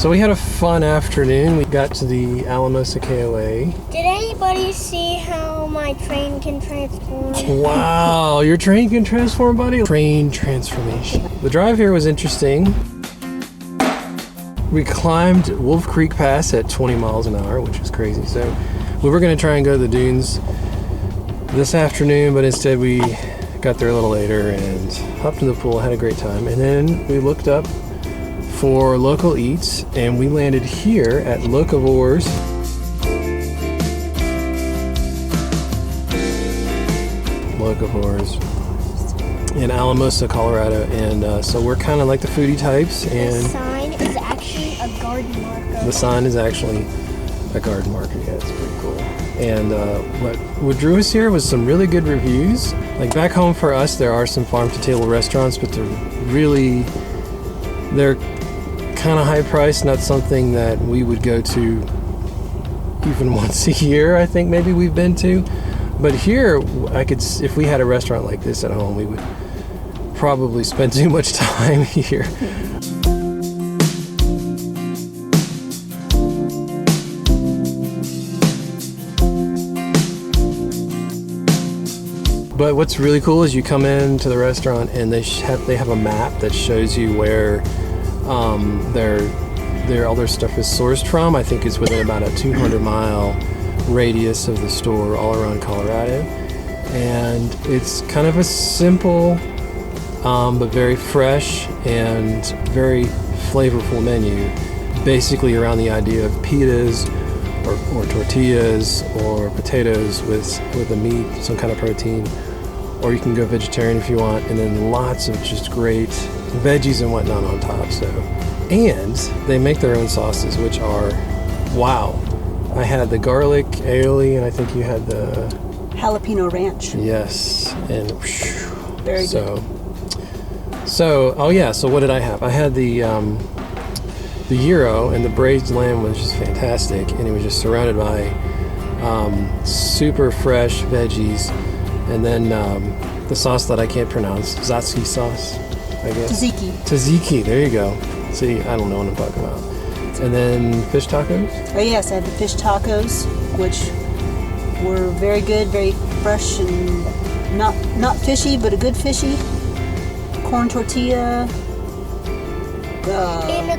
So we had a fun afternoon. We got to the Alamosa KOA. Did anybody see how my train can transform? Wow, your train can transform, buddy? Train transformation. The drive here was interesting. We climbed Wolf Creek Pass at 20 miles an hour, which was crazy. So we were going to try and go to the dunes this afternoon, but instead we got there a little later and hopped in the pool, had a great time. And then we looked up for local eats, and we landed here at Locavores. Locavores in Alamosa, Colorado. And so we're kind of like the foodie types. And the sign is actually a garden marker. The sign is actually a garden marker. Yeah, it's pretty cool. And what drew us here was some really good reviews. Like back home for us, there are some farm-to-table restaurants, but they're kind of high priced, not something that we would go to even once a year. I think maybe we've been to, but here if we had a restaurant like this at home, we would probably spend too much time here. But what's really cool is you come into the restaurant and they have a map that shows you where all their stuff is sourced from. I think it's within about a 200-mile radius of the store all around Colorado. And it's kind of a simple but very fresh and very flavorful menu, basically around the idea of pitas or tortillas or potatoes with a meat, some kind of protein, or you can go vegetarian if you want, and then lots of just great veggies and whatnot on top. And they make their own sauces, which are wow. I had the garlic aioli, and I think you had the jalapeno ranch. Yes, and very good. So what did I have? I had the gyro, and the braised lamb was just fantastic, and it was just surrounded by super fresh veggies, and then the sauce that I can't pronounce, Zatsuki sauce, I guess. Tzatziki, there you go. See, I don't know what I'm talking about. And then fish tacos? Oh yes, I had the fish tacos, which were very good, very fresh, and not fishy, but a good fishy. Corn tortilla,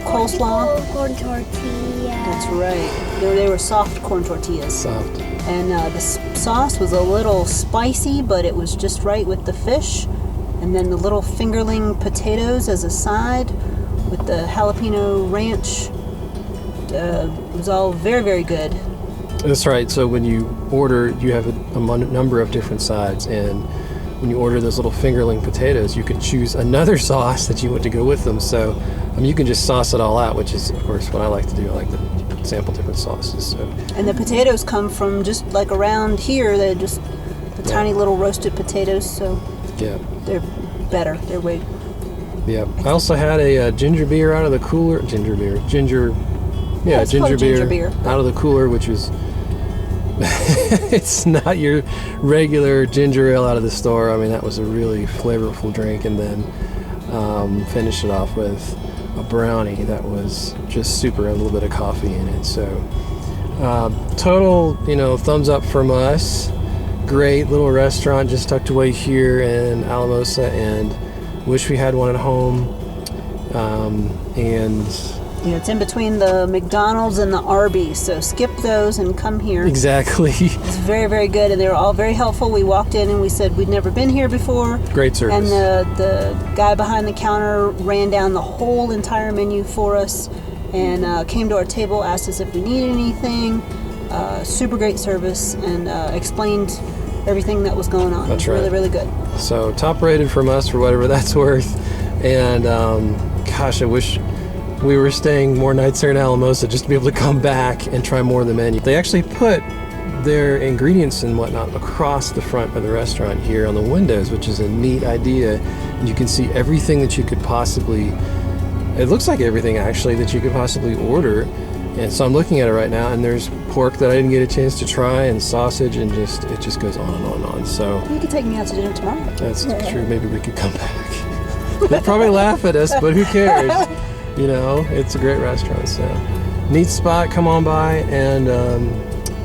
coleslaw. Corn tortilla. That's right. They were soft corn tortillas. Soft. And the sauce was a little spicy, but it was just right with the fish. And then the little fingerling potatoes as a side with the jalapeno ranch. It was all very, very good. That's right. So when you order, you have a number of different sides, and when you order those little fingerling potatoes, you could choose another sauce that you want to go with them. So you can just sauce it all out, which is, of course, what I like to do. I like to sample different sauces. So. And the potatoes come from just like around here. They're just tiny little roasted potatoes. So yeah, they're better. They're way. Yeah. I also had a ginger beer out of the cooler. Ginger beer out of the cooler, which is it's not your regular ginger ale out of the store. I mean, that was a really flavorful drink, and then finished it off with a brownie that was just super, a little bit of coffee in it. So total, thumbs up from us. Great little restaurant just tucked away here in Alamosa, and wish we had one at home. And it's in between the McDonald's and the Arby's, so skip those and come here. Exactly. It's very, very good, and they were all very helpful. We walked in and we said we'd never been here before. Great service. And the guy behind the counter ran down the whole entire menu for us and came to our table, asked us if we needed anything. Super great service, and explained everything that was going on. That's it was right. really, really good. So top rated from us for whatever that's worth. And gosh, I wish we were staying more nights here in Alamosa just to be able to come back and try more of the menu. They actually put their ingredients and whatnot across the front of the restaurant here on the windows, which is a neat idea. And you can see everything that you could possibly, it looks like everything actually that you could possibly order. And so I'm looking at it right now, and there's pork that I didn't get a chance to try, and sausage, and it just goes on and on and on. So you could take me out to dinner tomorrow. That's true. Maybe we could come back. They'll probably laugh at us, but who cares? You know, it's a great restaurant. So, neat spot. Come on by. And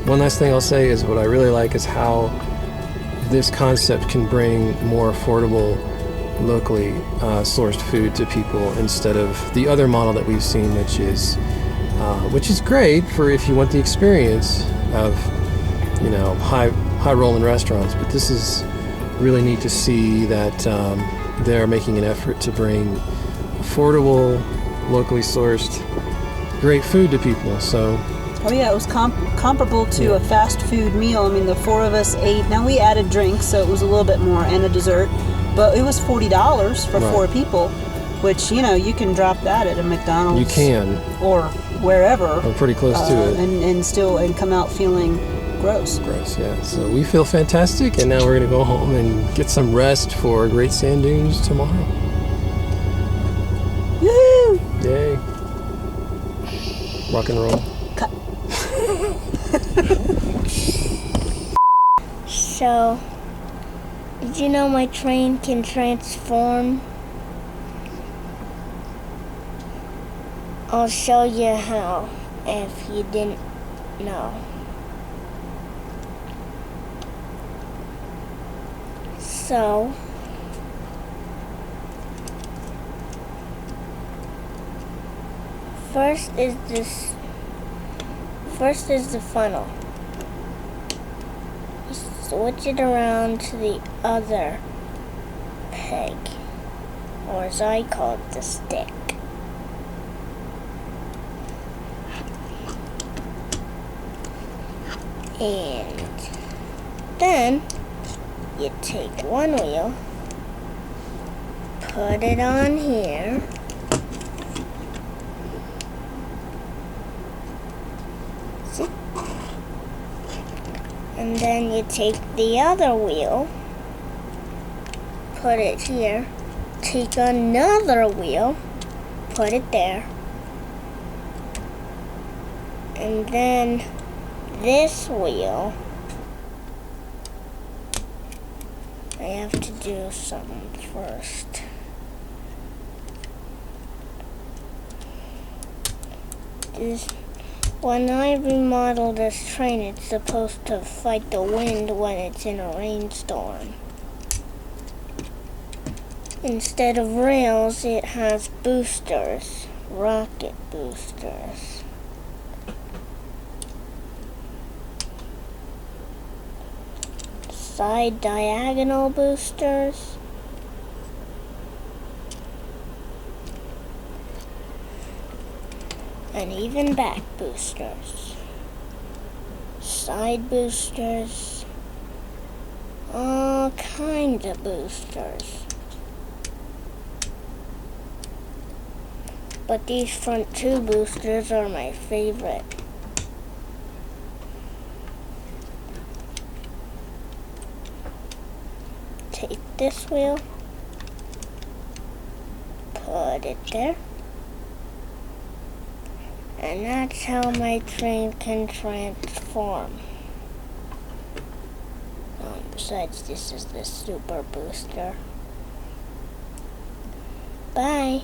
one last thing I'll say is what I really like is how this concept can bring more affordable, locally sourced food to people instead of the other model that we've seen, which is great for if you want the experience of, you know, high rolling restaurants. But this is really neat to see that they're making an effort to bring affordable, locally sourced, great food to people. So. Oh yeah, it was comparable to a fast food meal. I mean, the four of us ate. Now we added drinks, so it was a little bit more, and a dessert. But it was $40 for four people, which, you know, you can drop that at a McDonald's. You can. Or wherever. Or pretty close to it. And come out feeling gross. Gross, yeah. So we feel fantastic, and now we're going to go home and get some rest for Great Sand Dunes tomorrow. Woo! Yay. Rock and roll. So, did you know my train can transform? I'll show you how, if you didn't know. So, first is the funnel. You switch it around to the other peg, or as I call it, the stick. And then you take one wheel, put it on here, and then you take the other wheel, put it here, take another wheel, put it there, and then this wheel, I have to do something first. When I remodel this train, it's supposed to fight the wind when it's in a rainstorm. Instead of rails, it has boosters, rocket boosters. Side diagonal boosters. And even back boosters. Side boosters. All kinds of boosters. But these front two boosters are my favorite. Take this wheel, put it there, and that's how my train can transform. Besides, this is the super booster. Bye.